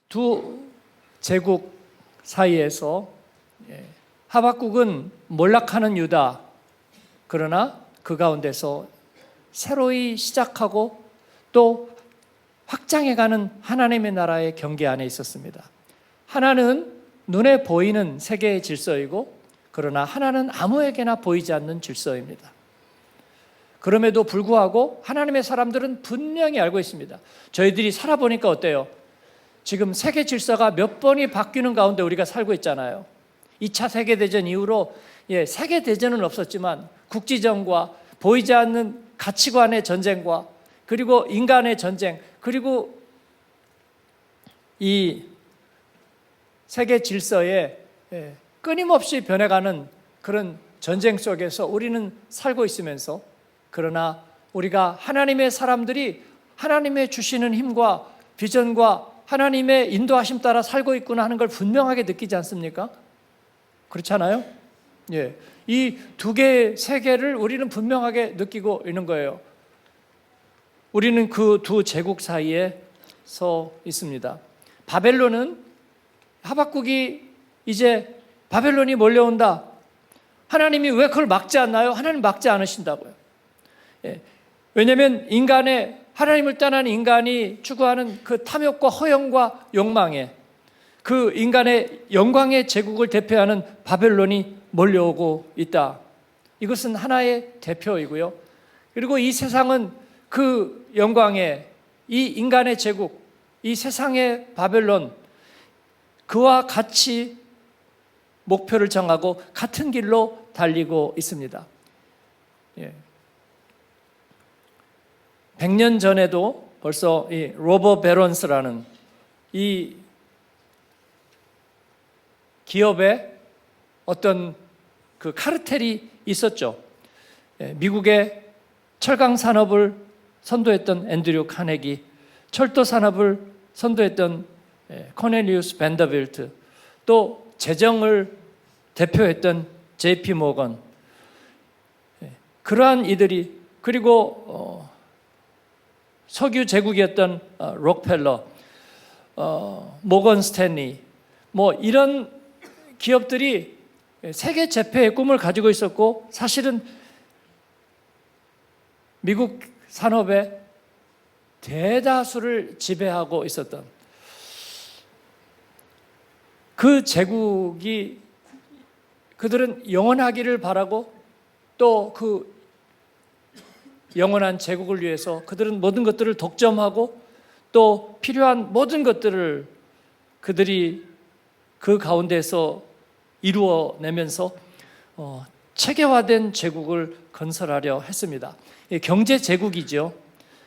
두 제국 사이에서 하박국은 몰락하는 유다, 그러나 그 가운데서 새로이 시작하고 또 확장해가는 하나님의 나라의 경계 안에 있었습니다. 하나는 눈에 보이는 세계의 질서이고, 그러나 하나는 아무에게나 보이지 않는 질서입니다. 그럼에도 불구하고 하나님의 사람들은 분명히 알고 있습니다. 저희들이 살아보니까 어때요? 지금 세계 질서가 몇 번이 바뀌는 가운데 우리가 살고 있잖아요. 2차 세계대전 이후로 세계대전은 없었지만 국지전과 보이지 않는 가치관의 전쟁과 그리고 인간의 전쟁, 그리고 이 세계 질서에 끊임없이 변해가는 그런 전쟁 속에서 우리는 살고 있으면서, 그러나 우리가 하나님의 사람들이 하나님의 주시는 힘과 비전과 하나님의 인도하심 따라 살고 있구나 하는 걸 분명하게 느끼지 않습니까? 그렇잖아요? 이 두 개의 세계를 우리는 분명하게 느끼고 있는 거예요. 우리는 그 두 제국 사이에 서 있습니다. 바벨론은, 하박국이 이제 바벨론이 몰려온다. 하나님이 왜 그걸 막지 않나요? 하나님 막지 않으신다고요. 왜냐하면 하나님을 떠난 인간이 추구하는 그 탐욕과 허영과 욕망에 그 인간의 영광의 제국을 대표하는 바벨론이 몰려오고 있다. 이것은 하나의 대표이고요. 그리고 이 세상은 그 영광의 이 인간의 제국, 이 세상의 바벨론, 그와 같이 목표를 정하고 같은 길로 달리고 있습니다. 100년 전에도 벌써 이 로버 베런스라는 이 기업의 어떤 그 카르텔이 있었죠. 미국의 철강 산업을 선도했던 앤드류 카네기, 철도 산업을 선도했던 코넬리우스 밴더빌트, 또 재정을 대표했던 JP 모건, 그러한 이들이, 그리고 석유 제국이었던 록펠러, 모건 스탠리, 이런 기업들이 세계 재패의 꿈을 가지고 있었고, 사실은 미국 산업의 대다수를 지배하고 있었던 그 제국이, 그들은 영원하기를 바라고 또 그 영원한 제국을 위해서 그들은 모든 것들을 독점하고 또 필요한 모든 것들을 그들이 그 가운데서 이루어내면서 체계화된 제국을 건설하려 했습니다. 경제 제국이죠.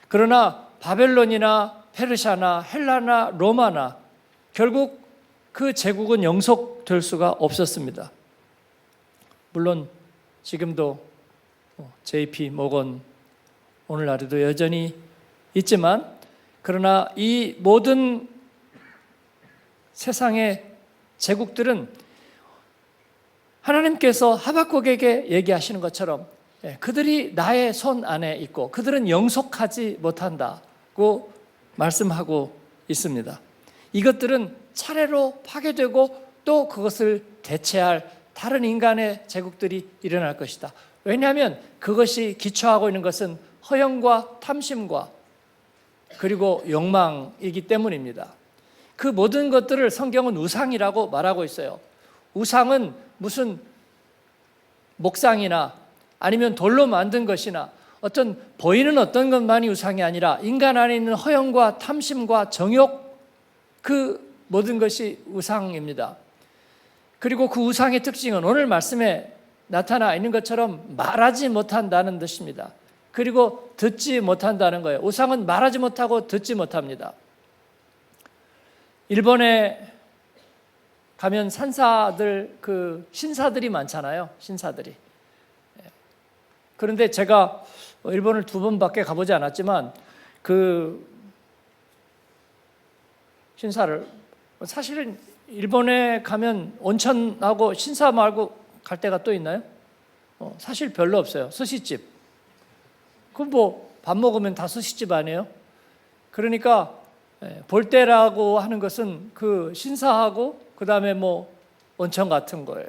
그러나 바벨론이나 페르시아나 헬라나 로마나 결국 그 제국은 영속될 수가 없었습니다. 물론 지금도 JP 모건 오늘날에도 여전히 있지만, 그러나 이 모든 세상의 제국들은 하나님께서 하박국에게 얘기하시는 것처럼 그들이 나의 손 안에 있고 그들은 영속하지 못한다고 말씀하고 있습니다. 이것들은 차례로 파괴되고 또 그것을 대체할 다른 인간의 제국들이 일어날 것이다. 왜냐하면 그것이 기초하고 있는 것은 허영과 탐심과 그리고 욕망이기 때문입니다. 그 모든 것들을 성경은 우상이라고 말하고 있어요. 우상은 무슨 목상이나 아니면 돌로 만든 것이나 어떤 보이는 어떤 것만이 우상이 아니라 인간 안에 있는 허영과 탐심과 정욕, 그 모든 것이 우상입니다. 그리고 그 우상의 특징은 오늘 말씀에 나타나 있는 것처럼 말하지 못한다는 뜻입니다. 그리고 듣지 못한다는 거예요. 우상은 말하지 못하고 듣지 못합니다. 일본에 가면 산사들, 그 신사들이 많잖아요. 신사들이. 그런데 제가 일본을 2번밖에 가보지 않았지만 그 신사를, 사실은 일본에 가면 온천하고 신사 말고 갈 데가 또 있나요? 사실 별로 없어요. 스시집. 그럼 밥 먹으면 다 스시집 아니에요? 그러니까 볼때라고 하는 것은 그 신사하고 그 다음에 뭐 온천 같은 거예요.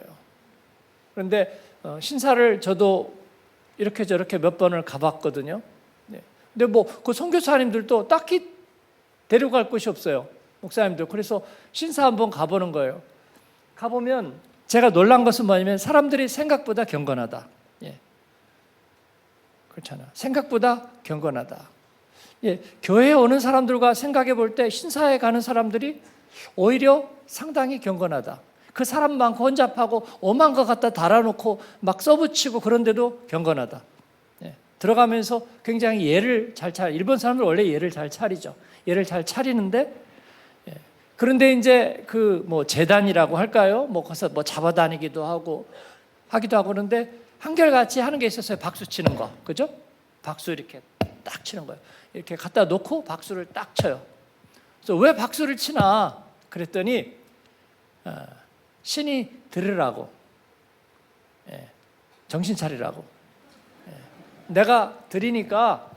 그런데 신사를 저도 이렇게 저렇게 몇 번을 가봤거든요. 근데 뭐 그 선교사님들도 딱히 데려갈 곳이 없어요. 목사님들. 그래서 신사 한번 가보는 거예요. 가보면 제가 놀란 것은 뭐냐면 사람들이 생각보다 경건하다. 그렇잖아. 생각보다 경건하다. 교회에 오는 사람들과 생각해 볼 때 신사에 가는 사람들이 오히려 상당히 경건하다. 그 사람 많고 혼잡하고 오만 거 갖다 달아놓고 막 써붙이고 그런데도 경건하다. 들어가면서 굉장히 예를 잘 차려. 일본 사람들 원래 예를 잘 차리죠. 예를 잘 차리는데 그런데 이제 그 뭐 재단이라고 할까요? 뭐 거기서 뭐 잡아다니기도 하고 하기도 하고 그런데 한결같이 하는 게 있었어요. 박수 치는 거, 그죠? 박수 이렇게 딱 치는 거예요. 이렇게 갖다 놓고 박수를 딱 쳐요. 그래서 왜 박수를 치나 그랬더니 신이 들으라고, 정신 차리라고. 내가 들으니까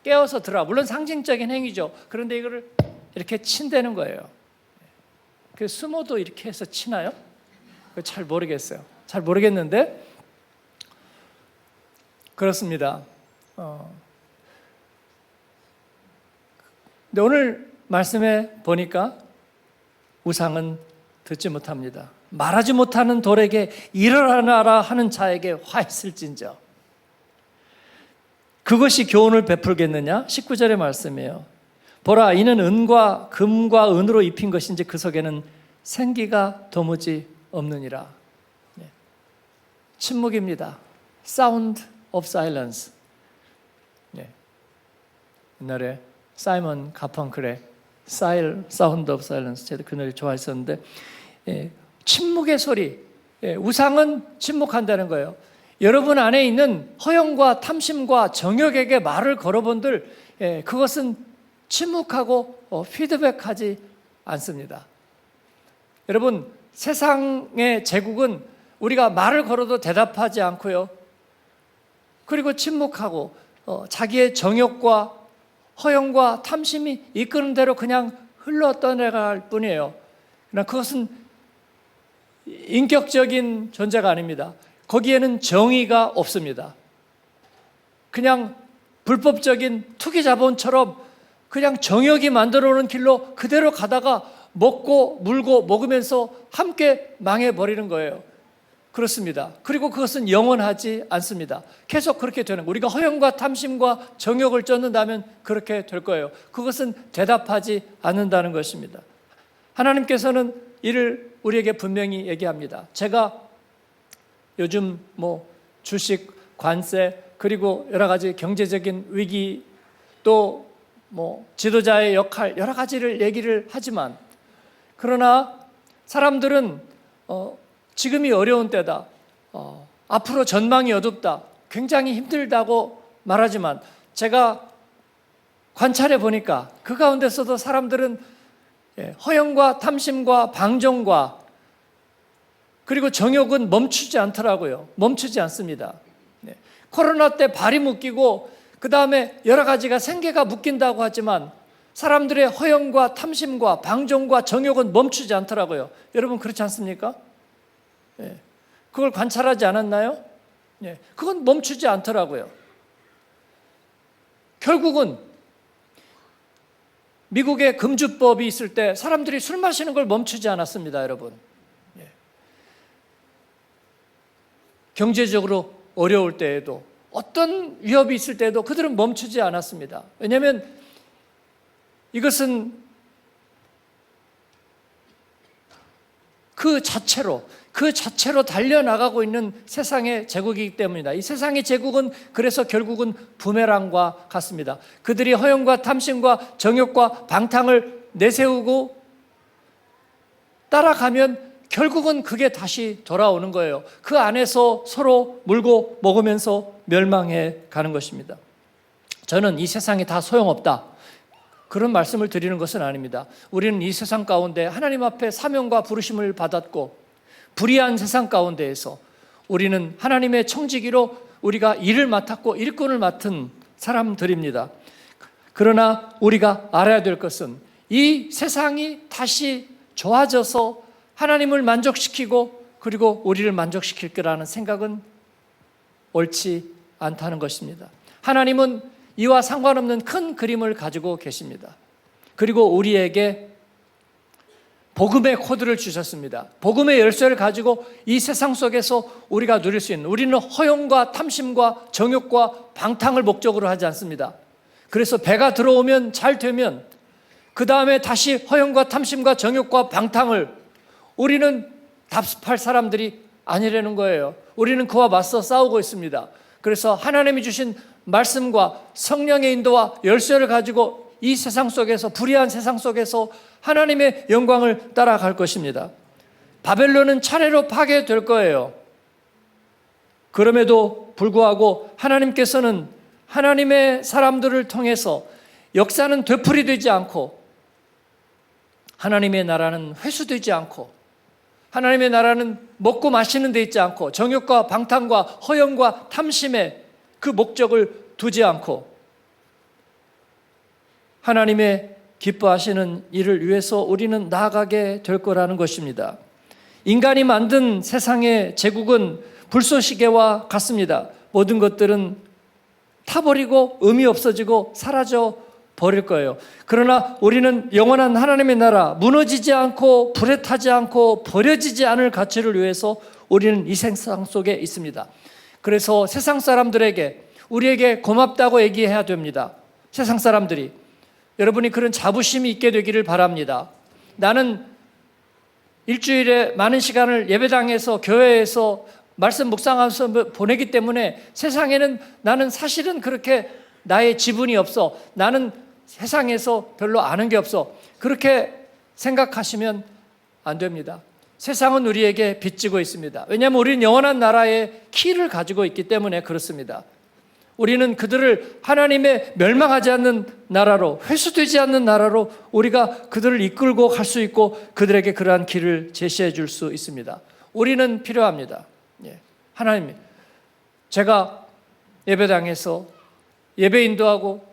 깨어서 들어. 물론 상징적인 행위죠. 그런데 이거를 이렇게 친다는 거예요. 그 수모도 이렇게 해서 치나요? 잘 모르겠어요. 잘 모르겠는데 그렇습니다. 근데 오늘 말씀에 보니까 우상은 듣지 못합니다. 말하지 못하는 돌에게 일어나라 하는 자에게 화했을진저. 그것이 교훈을 베풀겠느냐? 19절의 말씀이에요. 보라, 이는 은과 금과 은으로 입힌 것인지 그 속에는 생기가 도무지 없느니라. 침묵입니다. Sound of silence. 옛날에 사이먼 가펑클의 Sound of Silence, 제가 그 노래 좋아했었는데 침묵의 소리. 우상은 침묵한다는 거예요. 여러분 안에 있는 허영과 탐심과 정욕에게 말을 걸어본들 그것은 침묵하고 피드백하지 않습니다. 여러분, 세상의 제국은 우리가 말을 걸어도 대답하지 않고요. 그리고 침묵하고 자기의 정욕과 허영과 탐심이 이끄는 대로 그냥 흘러 떠내갈 뿐이에요. 그러나 그것은 인격적인 존재가 아닙니다. 거기에는 정의가 없습니다. 그냥 불법적인 투기 자본처럼 그냥 정욕이 만들어 놓은 길로 그대로 가다가 먹고 물고 먹으면서 함께 망해버리는 거예요. 그렇습니다. 그리고 그것은 영원하지 않습니다. 계속 그렇게 되는 거예요. 우리가 허영과 탐심과 정욕을 쫓는다면 그렇게 될 거예요. 그것은 대답하지 않는다는 것입니다. 하나님께서는 이를 우리에게 분명히 얘기합니다. 제가 요즘 뭐 주식, 관세, 그리고 여러 가지 경제적인 위기, 또 뭐 지도자의 역할, 여러 가지를 얘기를 하지만, 그러나 사람들은 지금이 어려운 때다, 앞으로 전망이 어둡다, 굉장히 힘들다고 말하지만 제가 관찰해 보니까 그 가운데서도 사람들은 허영과 탐심과 방종과 그리고 정욕은 멈추지 않더라고요. 멈추지 않습니다. 코로나 때 발이 묶이고 그 다음에 여러 가지가 생계가 묶인다고 하지만 사람들의 허영과 탐심과 방종과 정욕은 멈추지 않더라고요. 여러분 그렇지 않습니까? 그걸 관찰하지 않았나요? 그건 멈추지 않더라고요. 결국은 미국의 금주법이 있을 때 사람들이 술 마시는 걸 멈추지 않았습니다, 여러분. 경제적으로 어려울 때에도 어떤 위협이 있을 때에도 그들은 멈추지 않았습니다. 왜냐하면 이것은 그 자체로 달려나가고 있는 세상의 제국이기 때문이다. 이 세상의 제국은 그래서 결국은 부메랑과 같습니다. 그들이 허영과 탐심과 정욕과 방탕을 내세우고 따라가면 결국은 그게 다시 돌아오는 거예요. 그 안에서 서로 물고 먹으면서 멸망해 가는 것입니다. 저는 이 세상이 다 소용없다, 그런 말씀을 드리는 것은 아닙니다. 우리는 이 세상 가운데 하나님 앞에 사명과 부르심을 받았고 불의한 세상 가운데에서 우리는 하나님의 청지기로 우리가 일을 맡았고 일꾼을 맡은 사람들입니다. 그러나 우리가 알아야 될 것은 이 세상이 다시 좋아져서 하나님을 만족시키고 그리고 우리를 만족시킬 거라는 생각은 옳지 않다는 것입니다. 하나님은 이와 상관없는 큰 그림을 가지고 계십니다. 그리고 우리에게 복음의 코드를 주셨습니다. 복음의 열쇠를 가지고 이 세상 속에서 우리가 누릴 수 있는, 우리는 허영과 탐심과 정욕과 방탕을 목적으로 하지 않습니다. 그래서 배가 들어오면 잘 되면 그 다음에 다시 허영과 탐심과 정욕과 방탕을, 우리는 답습할 사람들이 아니라는 거예요. 우리는 그와 맞서 싸우고 있습니다. 그래서 하나님이 주신 말씀과 성령의 인도와 열쇠를 가지고 이 세상 속에서, 불의한 세상 속에서 하나님의 영광을 따라갈 것입니다. 바벨론은 차례로 파괴될 거예요. 그럼에도 불구하고 하나님께서는 하나님의 사람들을 통해서 역사는 되풀이되지 않고, 하나님의 나라는 회수되지 않고, 하나님의 나라는 먹고 마시는 데 있지 않고, 정욕과 방탕과 허영과 탐심의 그 목적을 두지 않고 하나님의 기뻐하시는 일을 위해서 우리는 나아가게 될 거라는 것입니다. 인간이 만든 세상의 제국은 불쏘시개와 같습니다. 모든 것들은 타버리고 의미 없어지고 사라져 버릴 거예요. 그러나 우리는 영원한 하나님의 나라, 무너지지 않고 불에 타지 않고 버려지지 않을 가치를 위해서 우리는 이 세상 속에 있습니다. 그래서 세상 사람들에게, 우리에게 고맙다고 얘기해야 됩니다. 세상 사람들이, 여러분이 그런 자부심이 있게 되기를 바랍니다. 나는 일주일에 많은 시간을 예배당에서, 교회에서 말씀 묵상하면서 보내기 때문에 세상에는 나는 사실은 그렇게 나의 지분이 없어, 나는 세상에서 별로 아는 게 없어, 그렇게 생각하시면 안 됩니다. 세상은 우리에게 빚지고 있습니다. 왜냐하면 우리는 영원한 나라의 키를 가지고 있기 때문에 그렇습니다. 우리는 그들을 하나님의 멸망하지 않는 나라로, 회수되지 않는 나라로 우리가 그들을 이끌고 갈 수 있고 그들에게 그러한 길을 제시해 줄 수 있습니다. 우리는 필요합니다. 하나님, 제가 예배당에서 예배 인도하고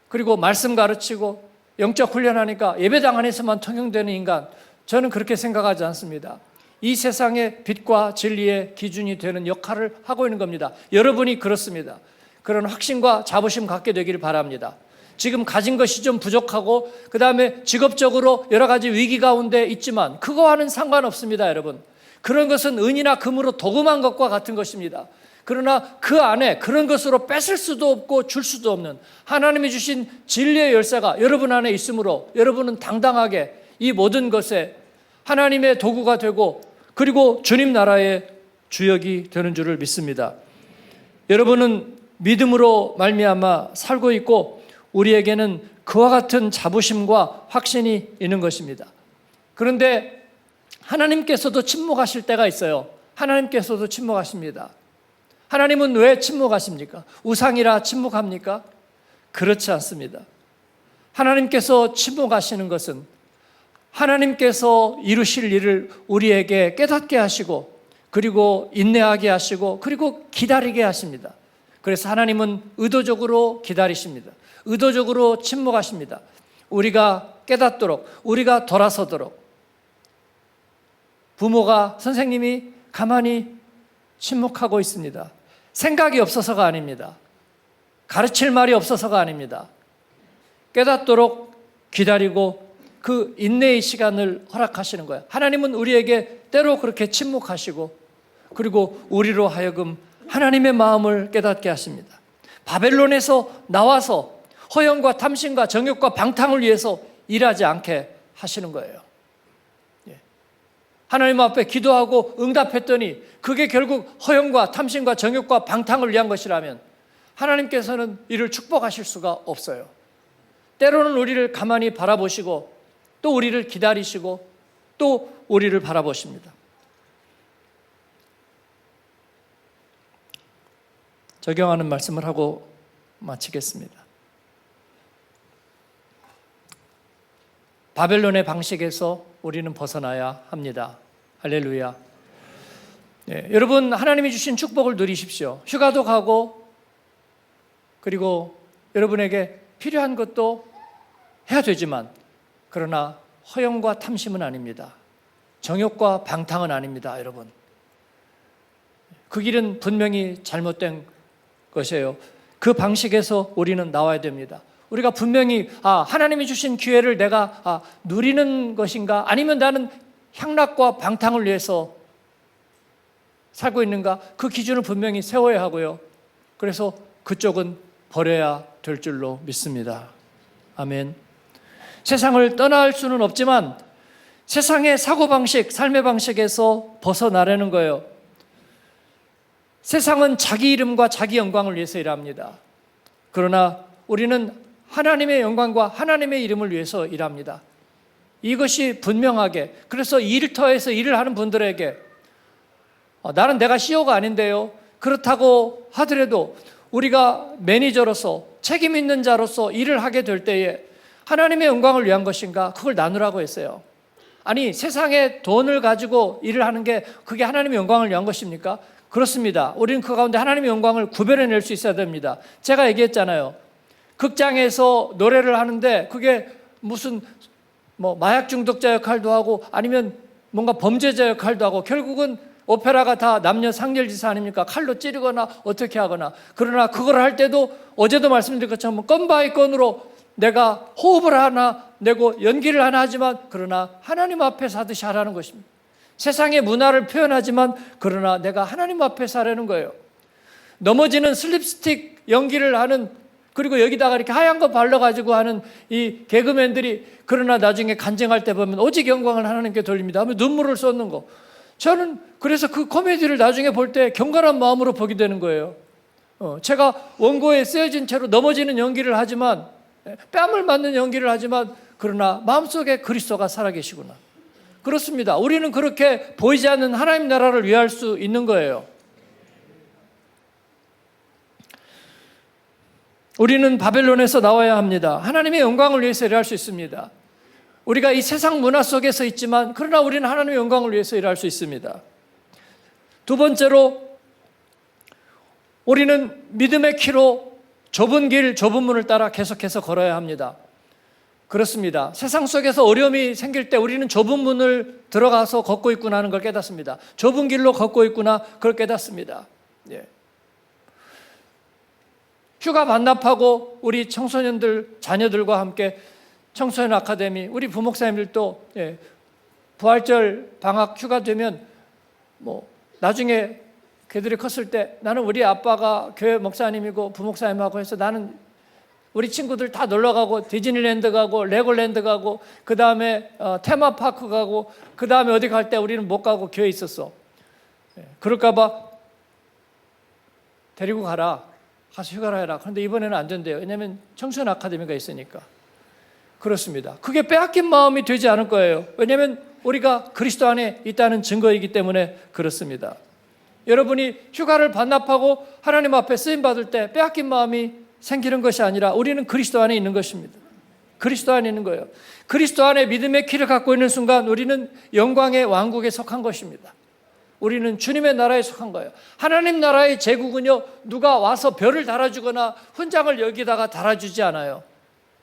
그리고 말씀 가르치고 영적 훈련하니까 예배당 안에서만 통용되는 인간, 저는 그렇게 생각하지 않습니다. 이 세상의 빛과 진리의 기준이 되는 역할을 하고 있는 겁니다. 여러분이 그렇습니다. 그런 확신과 자부심 갖게 되기를 바랍니다. 지금 가진 것이 좀 부족하고 그 다음에 직업적으로 여러 가지 위기 가운데 있지만 그거와는 상관없습니다. 여러분, 그런 것은 은이나 금으로 도금한 것과 같은 것입니다. 그러나 그 안에 그런 것으로 뺏을 수도 없고 줄 수도 없는 하나님이 주신 진리의 열쇠가 여러분 안에 있으므로 여러분은 당당하게 이 모든 것에 하나님의 도구가 되고 그리고 주님 나라의 주역이 되는 줄을 믿습니다. 여러분은 믿음으로 말미암아 살고 있고 우리에게는 그와 같은 자부심과 확신이 있는 것입니다. 그런데 하나님께서도 침묵하실 때가 있어요. 하나님께서도 침묵하십니다. 하나님은 왜 침묵하십니까? 우상이라 침묵합니까? 그렇지 않습니다. 하나님께서 침묵하시는 것은 하나님께서 이루실 일을 우리에게 깨닫게 하시고 그리고 인내하게 하시고 그리고 기다리게 하십니다. 그래서 하나님은 의도적으로 기다리십니다. 의도적으로 침묵하십니다. 우리가 깨닫도록, 우리가 돌아서도록. 부모가, 선생님이 가만히 침묵하고 있습니다. 생각이 없어서가 아닙니다. 가르칠 말이 없어서가 아닙니다. 깨닫도록 기다리고 그 인내의 시간을 허락하시는 거예요. 하나님은 우리에게 때로 그렇게 침묵하시고 그리고 우리로 하여금 하나님의 마음을 깨닫게 하십니다. 바벨론에서 나와서 허영과 탐심과 정욕과 방탕을 위해서 일하지 않게 하시는 거예요. 하나님 앞에 기도하고 응답했더니 그게 결국 허영과 탐심과 정욕과 방탕을 위한 것이라면 하나님께서는 이를 축복하실 수가 없어요. 때로는 우리를 가만히 바라보시고 또 우리를 기다리시고 또 우리를 바라보십니다. 적용하는 말씀을 하고 마치겠습니다. 바벨론의 방식에서 우리는 벗어나야 합니다. 할렐루야. 여러분, 하나님이 주신 축복을 누리십시오. 휴가도 가고 그리고 여러분에게 필요한 것도 해야 되지만 그러나 허영과 탐심은 아닙니다. 정욕과 방탕은 아닙니다, 여러분. 그 길은 분명히 잘못된 것이에요. 그 방식에서 우리는 나와야 됩니다. 우리가 분명히 하나님이 주신 기회를 내가 누리는 것인가, 아니면 나는 향락과 방탕을 위해서 살고 있는가, 그 기준을 분명히 세워야 하고요. 그래서 그쪽은 버려야 될 줄로 믿습니다. 아멘. 세상을 떠날 수는 없지만 세상의 사고방식, 삶의 방식에서 벗어나려는 거예요. 세상은 자기 이름과 자기 영광을 위해서 일합니다. 그러나 우리는 하나님의 영광과 하나님의 이름을 위해서 일합니다. 이것이 분명하게, 그래서 일터에서 일을 하는 분들에게 나는 내가 CEO가 아닌데요, 그렇다고 하더라도 우리가 매니저로서 책임 있는 자로서 일을 하게 될 때에 하나님의 영광을 위한 것인가, 그걸 나누라고 했어요. 아니, 세상에 돈을 가지고 일을 하는 게 그게 하나님의 영광을 위한 것입니까? 그렇습니다. 우리는 그 가운데 하나님의 영광을 구별해낼 수 있어야 됩니다. 제가 얘기했잖아요. 극장에서 노래를 하는데 그게 무슨 마약 중독자 역할도 하고 아니면 뭔가 범죄자 역할도 하고, 결국은 오페라가 다 남녀 상렬지사 아닙니까? 칼로 찌르거나 어떻게 하거나. 그러나 그걸 할 때도 어제도 말씀드린 것처럼 건 바이 건으로 내가 호흡을 하나 내고 연기를 하나 하지만, 그러나 하나님 앞에서 하듯이 하라는 것입니다. 세상의 문화를 표현하지만 그러나 내가 하나님 앞에서 하라는 거예요. 넘어지는 슬립스틱 연기를 하는, 그리고 여기다가 이렇게 하얀 거 발라가지고 하는 이 개그맨들이 그러나 나중에 간증할 때 보면 오직 영광을 하나님께 돌립니다 하면 눈물을 쏟는 거. 저는 그래서 그 코미디를 나중에 볼 때 경건한 마음으로 보게 되는 거예요. 제가 원고에 쓰여진 채로 넘어지는 연기를 하지만, 뺨을 맞는 연기를 하지만, 그러나 마음속에 그리스도가 살아계시구나. 그렇습니다. 우리는 그렇게 보이지 않는 하나님 나라를 위할 수 있는 거예요. 우리는 바벨론에서 나와야 합니다. 하나님의 영광을 위해서 일할 수 있습니다. 우리가 이 세상 문화 속에서 있지만 그러나 우리는 하나님의 영광을 위해서 일할 수 있습니다. 두 번째로, 우리는 믿음의 키로 좁은 길, 좁은 문을 따라 계속해서 걸어야 합니다. 그렇습니다. 세상 속에서 어려움이 생길 때 우리는 좁은 문을 들어가서 걷고 있구나 하는 걸 깨닫습니다. 좁은 길로 걷고 있구나, 그걸 깨닫습니다. 예. 휴가 반납하고 우리 청소년들, 자녀들과 함께 청소년 아카데미, 우리 부목사님들도 부활절 방학 휴가 되면 나중에 걔들이 컸을 때 나는 우리 아빠가 교회 목사님이고 부목사님하고 해서 나는 우리 친구들 다 놀러 가고 디즈니랜드 가고 레고랜드 가고 그 다음에 테마파크 가고 그 다음에 어디 갈 때 우리는 못 가고 교회에 있었어. 그럴까 봐 데리고 가라, 가서 휴가를 해라. 그런데 이번에는 안 된대요. 왜냐하면 청소년 아카데미가 있으니까. 그렇습니다. 그게 빼앗긴 마음이 되지 않을 거예요. 왜냐하면 우리가 그리스도 안에 있다는 증거이기 때문에 그렇습니다. 여러분이 휴가를 반납하고 하나님 앞에 쓰임받을 때 빼앗긴 마음이 생기는 것이 아니라 우리는 그리스도 안에 있는 것입니다. 그리스도 안에 있는 거예요. 그리스도 안에 믿음의 키를 갖고 있는 순간 우리는 영광의 왕국에 속한 것입니다. 우리는 주님의 나라에 속한 거예요. 하나님 나라의 제국은요, 누가 와서 별을 달아주거나 훈장을 여기다가 달아주지 않아요.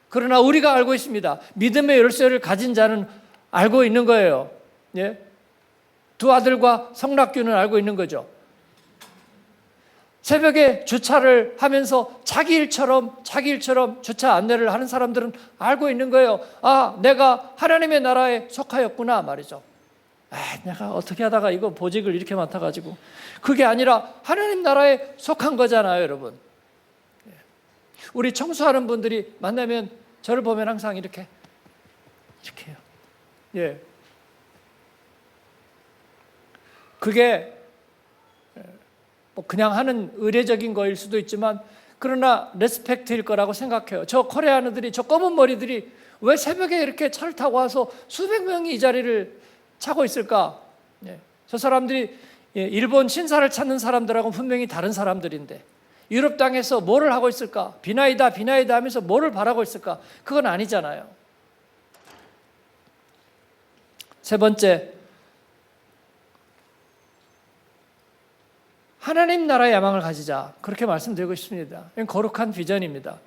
그러나 우리가 알고 있습니다. 믿음의 열쇠를 가진 자는 알고 있는 거예요. 예? 두 아들과 성락규는 알고 있는 거죠. 새벽에 주차를 하면서 자기 일처럼 주차 안내를 하는 사람들은 알고 있는 거예요. 내가 하나님의 나라에 속하였구나 말이죠. 내가 어떻게 하다가 이거 보직을 이렇게 맡아가지고. 그게 아니라 하나님 나라에 속한 거잖아요, 여러분. 우리 청소하는 분들이 만나면 저를 보면 항상 이렇게 해요. 예. 그게 그냥 하는 의례적인 거일 수도 있지만 그러나 레스펙트일 거라고 생각해요. 저 코레아너들이, 저 검은 머리들이 왜 새벽에 이렇게 차를 타고 와서 수백 명이 이 자리를 차고 있을까? 저 사람들이 일본 신사를 찾는 사람들하고는 분명히 다른 사람들인데 유럽 땅에서 뭐를 하고 있을까? 비나이다 하면서 뭐를 바라고 있을까? 그건 아니잖아요. 세 번째, 하나님 나라의 야망을 가지자. 그렇게 말씀드리고 싶습니다. 이건 거룩한 비전입니다.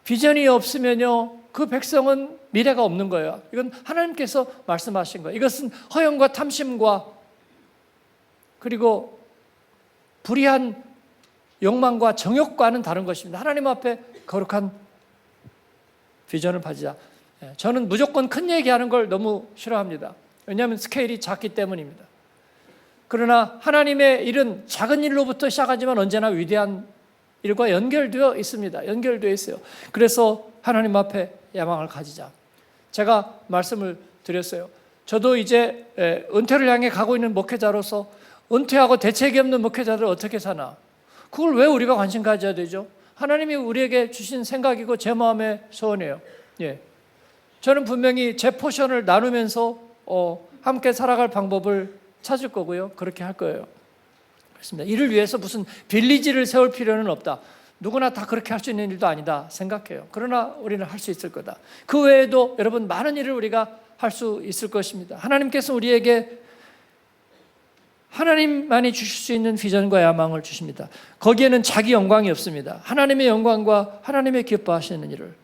비전이 없으면요, 그 백성은 미래가 없는 거예요. 이건 하나님께서 말씀하신 거예요. 이것은 허영과 탐심과 그리고 불의한 욕망과 정욕과는 다른 것입니다. 하나님 앞에 거룩한 비전을 가지자. 저는 무조건 큰 얘기하는 걸 너무 싫어합니다. 왜냐하면 스케일이 작기 때문입니다. 그러나 하나님의 일은 작은 일로부터 시작하지만 언제나 위대한 일과 연결되어 있습니다. 연결되어 있어요. 그래서 하나님 앞에 야망을 가지자. 제가 말씀을 드렸어요. 저도 이제 은퇴를 향해 가고 있는 목회자로서 은퇴하고 대책이 없는 목회자들 어떻게 사나? 그걸 왜 우리가 관심 가져야 되죠? 하나님이 우리에게 주신 생각이고 제 마음의 소원이에요. 예. 저는 분명히 제 포션을 나누면서 함께 살아갈 방법을 찾을 거고요. 그렇게 할 거예요. 그렇습니다. 이를 위해서 무슨 빌리지를 세울 필요는 없다. 누구나 다 그렇게 할 수 있는 일도 아니다 생각해요. 그러나 우리는 할 수 있을 거다. 그 외에도 여러분 많은 일을 우리가 할 수 있을 것입니다. 하나님께서 우리에게 하나님만이 주실 수 있는 비전과 야망을 주십니다. 거기에는 자기 영광이 없습니다. 하나님의 영광과 하나님의 기뻐하시는 일을.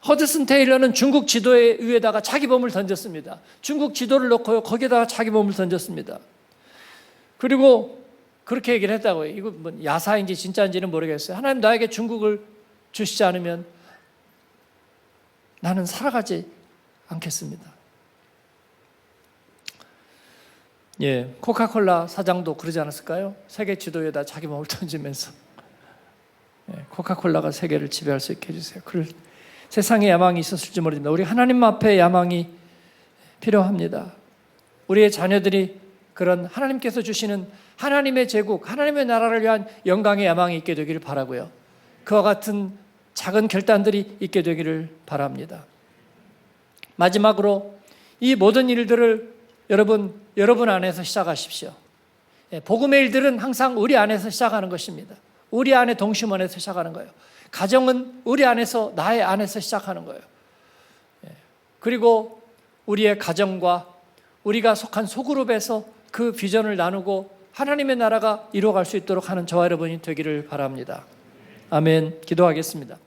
허드슨 테일러는 중국 지도 위에다가 자기 몸을 던졌습니다. 중국 지도를 놓고요, 거기에다가 자기 몸을 던졌습니다. 그리고 그렇게 얘기를 했다고요. 이거 뭐 야사인지 진짜인지는 모르겠어요. 하나님 나에게 중국을 주시지 않으면 나는 살아가지 않겠습니다. 예, 코카콜라 사장도 그러지 않았을까요? 세계 지도에다 자기 몸을 던지면서 코카콜라가 세계를 지배할 수 있게 해주세요. 세상에 야망이 있었을지 모릅니다. 우리 하나님 앞에 야망이 필요합니다. 우리의 자녀들이 그런 하나님께서 주시는 하나님의 제국, 하나님의 나라를 위한 영광의 야망이 있게 되기를 바라고요. 그와 같은 작은 결단들이 있게 되기를 바랍니다. 마지막으로 이 모든 일들을 여러분 안에서 시작하십시오. 복음의 일들은 항상 우리 안에서 시작하는 것입니다. 우리 안에 동심원에서 시작하는 거예요. 가정은 우리 안에서, 나의 안에서 시작하는 거예요. 그리고 우리의 가정과 우리가 속한 소그룹에서 그 비전을 나누고 하나님의 나라가 이루어갈 수 있도록 하는 저와 여러분이 되기를 바랍니다. 아멘. 기도하겠습니다.